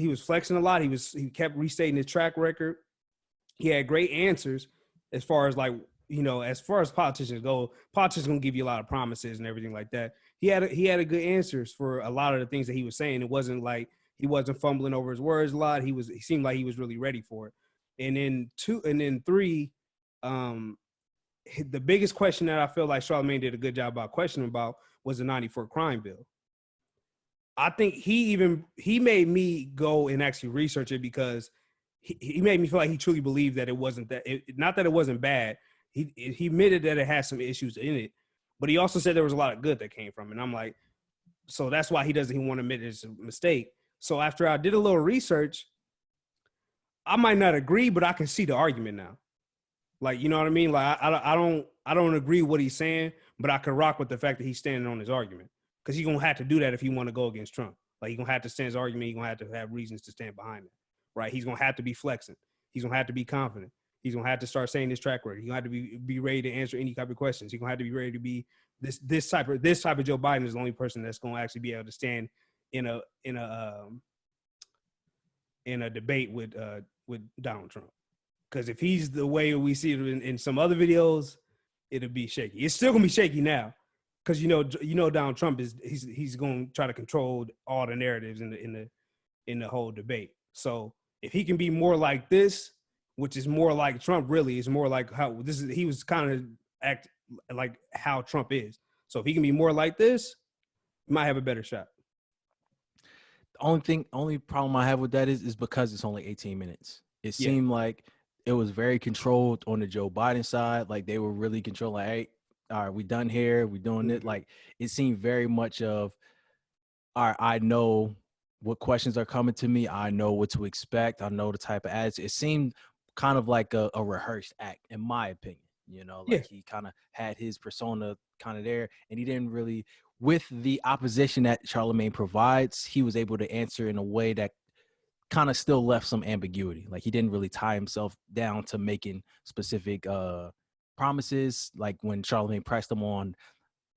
was flexing a lot. He kept restating his track record. He had great answers as far as like, you know, as far as politicians go. Politicians gonna give you a lot of promises and everything like that. He had a good answers for a lot of the things that he was saying. It wasn't like he wasn't fumbling over his words a lot. He seemed like he was really ready for it. And then three, the biggest question that I feel like Charlamagne did a good job about questioning about was the 94 crime bill. I think he made me go and actually research it because he made me feel like he truly believed that it wasn't not that it wasn't bad. He admitted that it had some issues in it, but he also said there was a lot of good that came from it. And I'm like, so that's why he doesn't want to admit it's a mistake. So after I did a little research, I might not agree, but I can see the argument now. Like, you know what I mean? Like, I don't agree with what he's saying, but I can rock with the fact that he's standing on his argument, because he's gonna have to do that if he want to go against Trump. Like, he's gonna have to stand his argument. He's gonna have to have reasons to stand behind it, right? He's gonna have to be flexing. He's gonna have to be confident. He's gonna have to start saying his track record. He's gonna have to be ready to answer any type of questions. He's gonna have to be ready to be this type of Joe Biden is the only person that's gonna actually be able to stand in a debate with Donald Trump. Because if he's the way we see it in some other videos, it'll be shaky. It's still gonna be shaky now, because you know Donald Trump he's gonna try to control all the narratives in the whole debate. So if he can be more like this, which is more like Trump, really is more like how he was kind of act like how Trump is. So if he can be more like this, he might have a better shot. Only problem I have with that is because it's only 18 minutes. It seemed like it was very controlled on the Joe Biden side. Like, they were really controlling, like, hey, all right, we done here. We doing it. Like, it seemed very much of, all right, I know what questions are coming to me. I know what to expect. I know the type of ads. It seemed kind of like a rehearsed act, in my opinion. You know, like he kind of had his persona kind of there, and he didn't really, with the opposition that Charlamagne provides, he was able to answer in a way that kind of still left some ambiguity. Like, he didn't really tie himself down to making specific promises. Like, when Charlamagne pressed him on,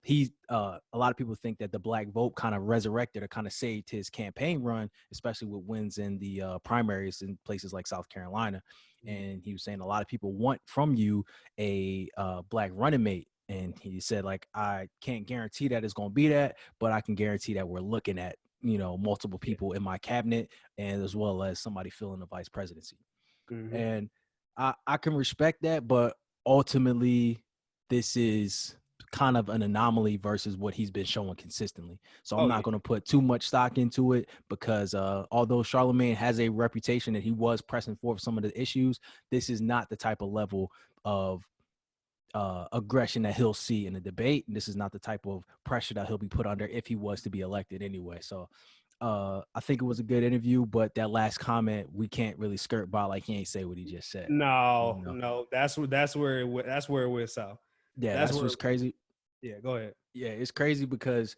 a lot of people think that the black vote kind of resurrected or kind of saved his campaign run, especially with wins in the primaries in places like South Carolina. And he was saying a lot of people want from you a black running mate. And he said, like, I can't guarantee that it's going to be that, but I can guarantee that we're looking at, you know, multiple people in my cabinet, and as well as somebody filling the vice presidency. Mm-hmm. And I can respect that, but ultimately this is kind of an anomaly versus what he's been showing consistently. So I'm not going to put too much stock into it, because although Charlamagne has a reputation that he was pressing forth some of the issues, this is not the type of level of aggression that he'll see in a debate. And this is not the type of pressure that he'll be put under if he was to be elected anyway. So I think it was a good interview, but that last comment, we can't really skirt by like he ain't say what he just said. No, you know? No, that's where it went south. Yeah, that's what's crazy. Yeah, go ahead. Yeah, it's crazy because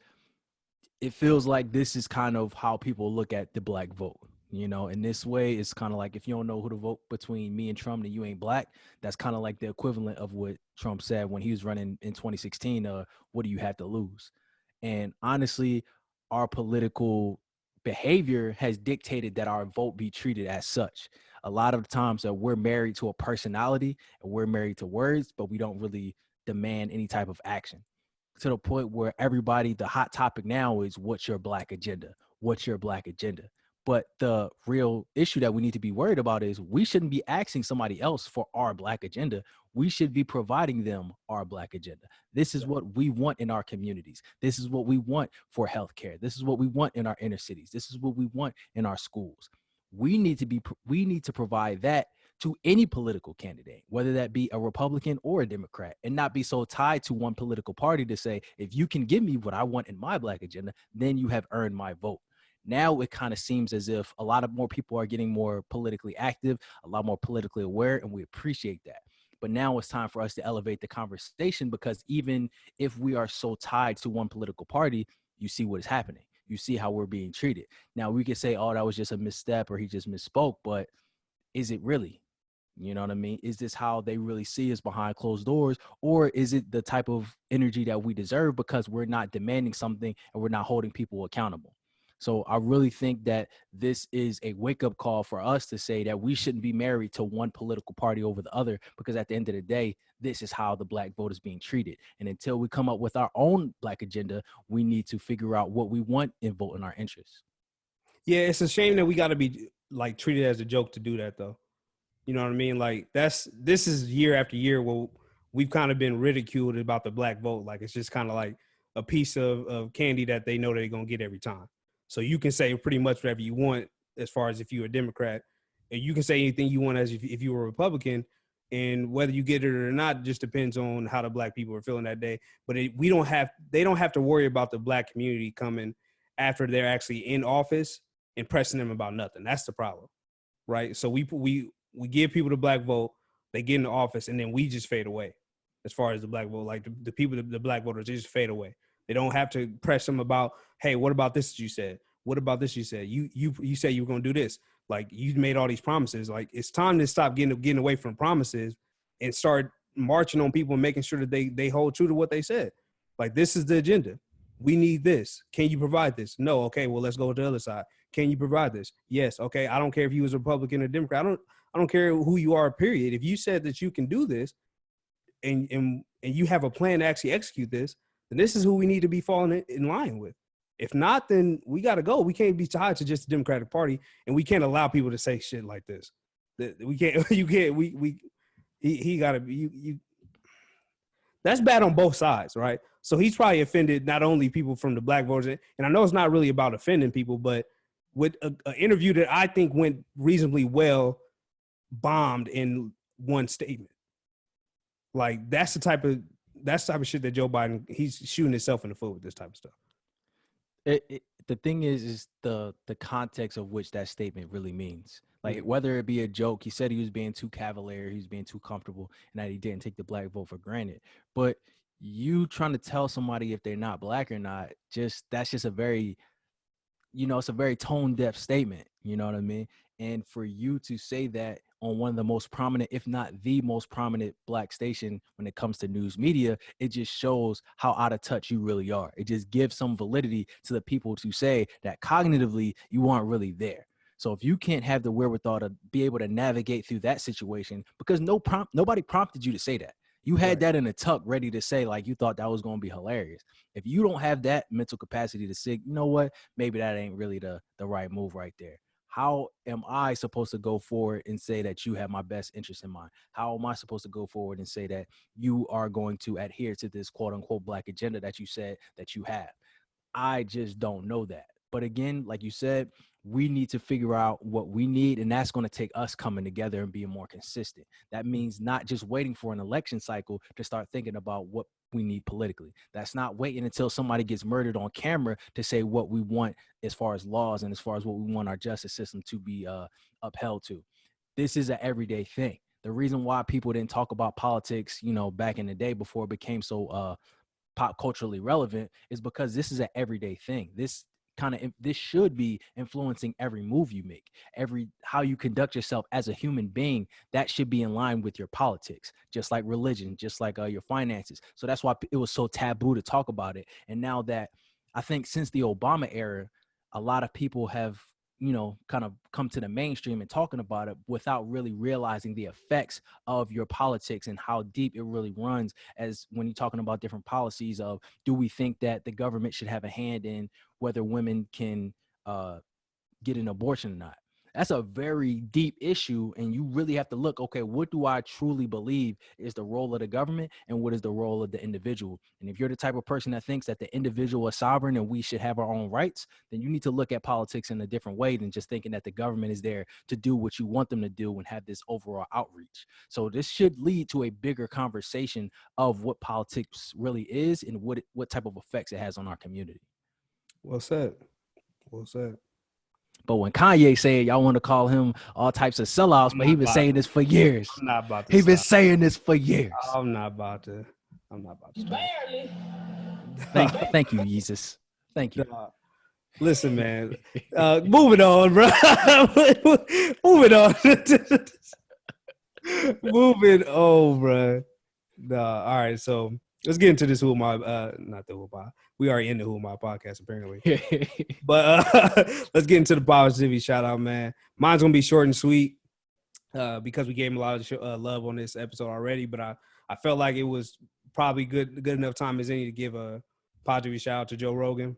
it feels like this is kind of how people look at the black vote. You know, in this way, it's kind of like, if you don't know who to vote between me and Trump, then you ain't black. That's kind of like the equivalent of what Trump said when he was running in 2016. What do you have to lose? And honestly, our political behavior has dictated that our vote be treated as such. a lot of the times that we're married to a personality and we're married to words, but we don't really demand any type of action, to the point where everybody, the hot topic now is what's your black agenda? What's your black agenda? But the real issue that we need to be worried about is we shouldn't be asking somebody else for our black agenda. We should be providing them our black agenda. This is what we want in our communities. This is what we want for healthcare. This is what we want in our inner cities. This is what we want in our schools. We need to provide that to any political candidate, whether that be a Republican or a Democrat, and not be so tied to one political party to say, if you can give me what I want in my black agenda, then you have earned my vote. Now it kind of seems as if a lot of more people are getting more politically active, a lot more politically aware, and we appreciate that. But now it's time for us to elevate the conversation, because even if we are so tied to one political party, you see what is happening. You see how we're being treated. Now we could say, oh, that was just a misstep or he just misspoke, but is it really? You know what I mean? Is this how they really see us behind closed doors? Or is it the type of energy that we deserve because we're not demanding something and we're not holding people accountable? So I really think that this is a wake-up call for us to say that we shouldn't be married to one political party over the other, because at the end of the day, this is how the black vote is being treated. And until we come up with our own black agenda, we need to figure out what we want and vote in our interests. Yeah, it's a shame that we got to be like treated as a joke to do that, though. You know what I mean? Like this is year after year where we've kind of been ridiculed about the black vote. Like it's just kind of like a piece of candy that they know they're going to get every time. So you can say pretty much whatever you want as far as if you're a Democrat, and you can say anything you want as if you were a Republican, and whether you get it or not just depends on how the black people are feeling that day. But they don't have to worry about the black community coming after they're actually in office and pressing them about nothing. That's the problem, right? So we give people the black vote, they get in the office, and then we just fade away as far as the black vote. Like the people, the black voters, they just fade away. They don't have to press them about, hey, what about this you said? What about this you said? You said you were going to do this. Like, you made all these promises. Like, it's time to stop getting away from promises and start marching on people and making sure that they hold true to what they said. Like, this is the agenda. We need this. Can you provide this? No. Okay, well, let's go to the other side. Can you provide this? Yes. Okay, I don't care if you was a Republican or Democrat. I don't care who you are, period. If you said that you can do this and you have a plan to actually execute this, then this is who we need to be falling in line with. If not, then we got to go. We can't be tied to just the Democratic Party, and we can't allow people to say shit like this. We can't. You can't. He got to be. You. That's bad on both sides, right? So he's probably offended not only people from the black voters, and I know it's not really about offending people, but with an interview that I think went reasonably well, bombed in one statement. Like that's the type of shit that Joe Biden, he's shooting himself in the foot with this type of stuff. The thing is the context of which that statement really means. Like, whether it be a joke, he said he was being too cavalier, he was being too comfortable, and that he didn't take the black vote for granted. But you trying to tell somebody if they're not black or not, that's just a very, it's a very tone deaf statement. You know what I mean? And for you to say that on one of the most prominent, if not the most prominent black station when it comes to news media, it just shows how out of touch you really are. It just gives some validity to the people to say that cognitively you aren't really there. So if you can't have the wherewithal to be able to navigate through that situation, because nobody prompted you to say that. You had that in a tuck ready to say, like, you thought that was going to be hilarious. If you don't have that mental capacity to say, you know what, maybe that ain't really the right move right there. How am I supposed to go forward and say that you have my best interest in mind? How am I supposed to go forward and say that you are going to adhere to this quote unquote black agenda that you said that you have? I just don't know that. But again, like you said, we need to figure out what we need, and that's going to take us coming together and being more consistent. That means not just waiting for an election cycle to start thinking about what we need politically. That's not waiting until somebody gets murdered on camera to say what we want as far as laws and as far as what we want our justice system to be upheld to. This is an everyday thing. The reason why people didn't talk about politics, back in the day before it became so pop culturally relevant is because this is an everyday thing. This should be influencing every move you make, how you conduct yourself as a human being. That should be in line with your politics, just like religion, just like your finances. So that's why it was so taboo to talk about it. And now that I think since the Obama era, a lot of people have, kind of come to the mainstream and talking about it without really realizing the effects of your politics and how deep it really runs. As when you're talking about different policies of, do we think that the government should have a hand in whether women can get an abortion or not? That's a very deep issue, and you really have to look, okay, what do I truly believe is the role of the government and what is the role of the individual? And if you're the type of person that thinks that the individual is sovereign and we should have our own rights, then you need to look at politics in a different way than just thinking that the government is there to do what you want them to do and have this overall outreach. So this should lead to a bigger conversation of what politics really is and what type of effects it has on our community. Well said. Well said. But when Kanye said y'all want to call him all types of sellouts, but he been saying this for years. I'm not about to. He been saying this for years. I'm not about to. Barely. Thank you, Jesus. Thank you. Listen, man. Moving on, bro. Moving on. Moving on, bro. Nah, all right, so let's get into this Who Am I? Not the Who Am I. We are in the Who Am I podcast, apparently. But let's get into the positivity shout out, man. Mine's gonna be short and sweet because we gave him a lot of love on this episode already. But I felt like it was probably good enough time as any to give a positive shout out to Joe Rogan.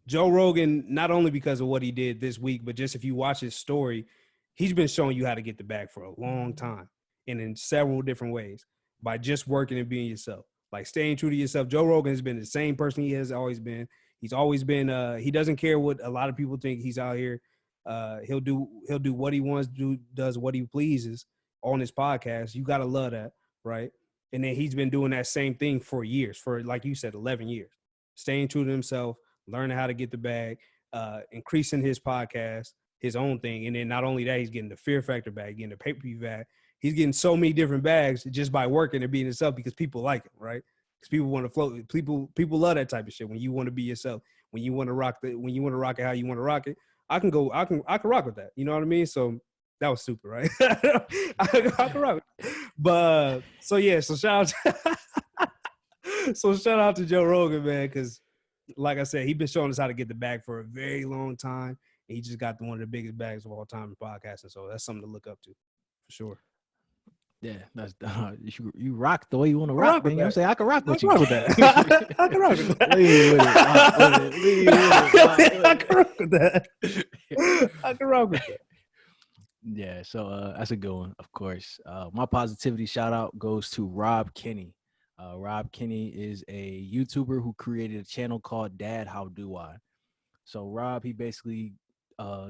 Joe Rogan, not only because of what he did this week, but just if you watch his story, he's been showing you how to get the bag for a long time and in several different ways by just working and being yourself. Like staying true to yourself. Joe Rogan has been the same person he has always been. He's always been. He doesn't care what a lot of people think. He's out here. He'll do what he wants to do. Does what he pleases on his podcast. You gotta love that, right? And then he's been doing that same thing for years. For like you said, 11 years. Staying true to himself, learning how to get the bag, increasing his podcast, his own thing, and then not only that, he's getting the Fear Factor bag, getting the pay-per-view bag. He's getting so many different bags just by working and being himself because people like him, right? Because people want to float. People love that type of shit. When you want to be yourself, when you want to rock it how you want to rock it, I can rock with that. You know what I mean? So that was super, right? I can rock with it. But so shout out to Joe Rogan, man, because like I said, he's been showing us how to get the bag for a very long time. And he just got one of the biggest bags of all time in podcasting. So that's something to look up to, for sure. Yeah, that's you rock the way you want to rock, man. You know what I'm saying? I can rock with you. With that. I can rock with that. Lead with it. I can rock with that. I can rock with that. Yeah, so that's a good one, of course. My positivity shout out goes to Rob Kinney. Rob Kinney is a YouTuber who created a channel called Dad How Do I. So Rob, he basically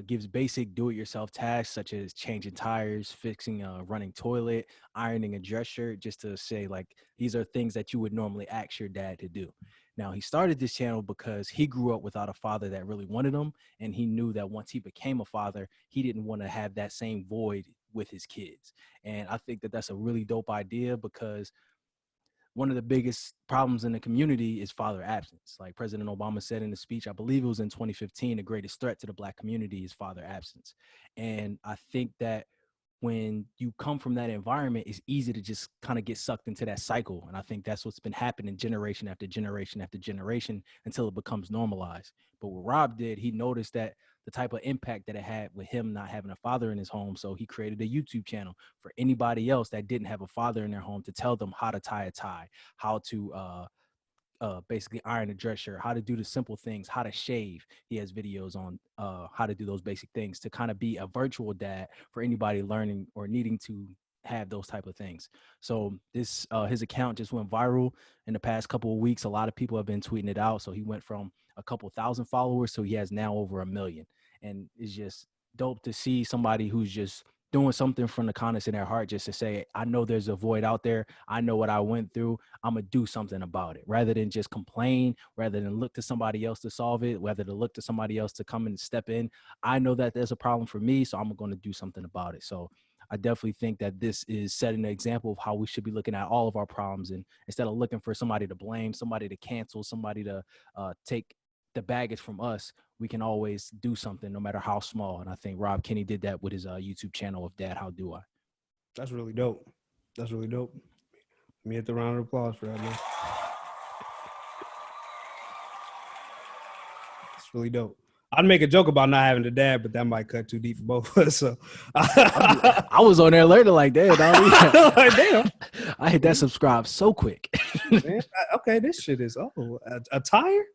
gives basic do-it-yourself tasks such as changing tires, fixing a running toilet, ironing a dress shirt, just to say like these are things that you would normally ask your dad to do. Now, he started this channel because he grew up without a father that really wanted him, and he knew that once he became a father, he didn't want to have that same void with his kids. And I think that that's a really dope idea because one of the biggest problems in the community is father absence. Like President Obama said in the speech, I believe it was in 2015, the greatest threat to the Black community is father absence. And I think that when you come from that environment, it's easy to just kind of get sucked into that cycle. And I think that's what's been happening generation after generation after generation until it becomes normalized. But what Rob did, he noticed that the type of impact that it had with him not having a father in his home. So he created a YouTube channel for anybody else that didn't have a father in their home to tell them how to tie a tie, how to basically iron a dress shirt, how to do the simple things, how to shave. He has videos on how to do those basic things to kind of be a virtual dad for anybody learning or needing to have those type of things. So this his account just went viral in the past couple of weeks. A lot of people have been tweeting it out. So he went from a couple thousand followers, so he has now over 1 million. And it's just dope to see somebody who's just doing something from the kindness in their heart, just to say, I know there's a void out there. I know what I went through. I'm going to do something about it, rather than just complain, rather than look to somebody else to solve it, rather than look to somebody else to come and step in. I know that there's a problem for me, so I'm going to do something about it. So I definitely think that this is setting an example of how we should be looking at all of our problems. And instead of looking for somebody to blame, somebody to cancel, somebody to take the baggage from us, we can always do something no matter how small. And I think Rob Kinney did that with his YouTube channel of Dad How Do I. That's really dope. That's really dope. Let me hit the round of applause for that, man. It's really dope. I'd make a joke about not having a dad, but that might cut too deep for both of us. So I was on there later like that. Dog. like, damn. I hit that subscribe so quick. Man, okay, this shit is a tire.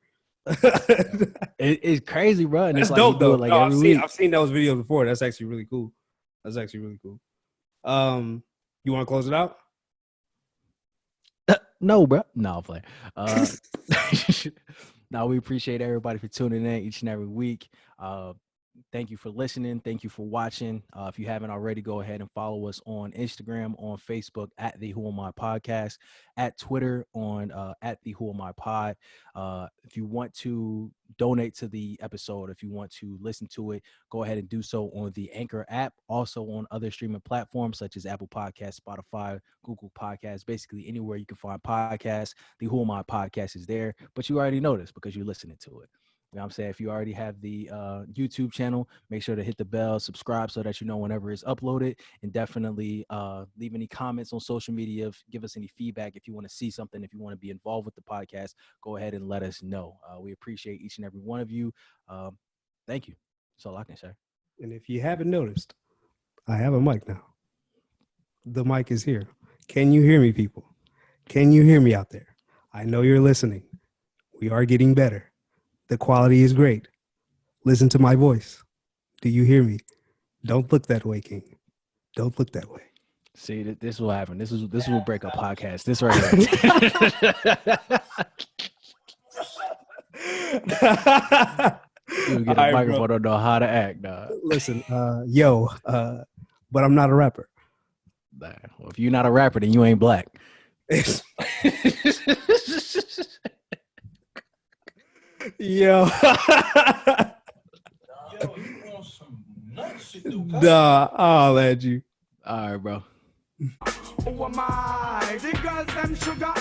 It's crazy, bro. And That's it's like dope you do though. it like No, every week. I've seen those videos before. That's actually really cool. You want to close it out? No, bro. No, I'm playing. No, we appreciate everybody for tuning in each and every week. Thank you for listening. Thank you for watching. If you haven't already, go ahead and follow us on Instagram, on Facebook at the Who Am I Podcast, at Twitter on at the Who Am I Pod. If you want to donate to the episode, if you want to listen to it, go ahead and do so on the Anchor app. Also on other streaming platforms such as Apple Podcasts, Spotify, Google Podcasts, basically anywhere you can find podcasts. The Who Am I Podcast is there, but you already know this because you're listening to it. You know what I'm saying? If you already have the YouTube channel, make sure to hit the bell, subscribe so that you know whenever it's uploaded, and definitely leave any comments on social media. Give us any feedback. If you want to see something, if you want to be involved with the podcast, go ahead and let us know. We appreciate each and every one of you. Thank you. That's all I can say. And if you haven't noticed, I have a mic now. The mic is here. Can you hear me, people? Can you hear me out there? I know you're listening. We are getting better. The quality is great. Listen to my voice. Do you hear me? Don't look that way, King. Don't look that way. See, this will happen. This will break up podcast. This right here. You get a All right, microphone, bro. don't know how to act, dog. Listen, but I'm not a rapper. Nah. Well, if you're not a rapper, then you ain't black. Yo. Yo, you want some nut shit though, cuz. Nah, I'll let you. All right, bro. Who am I? The girls them sugar.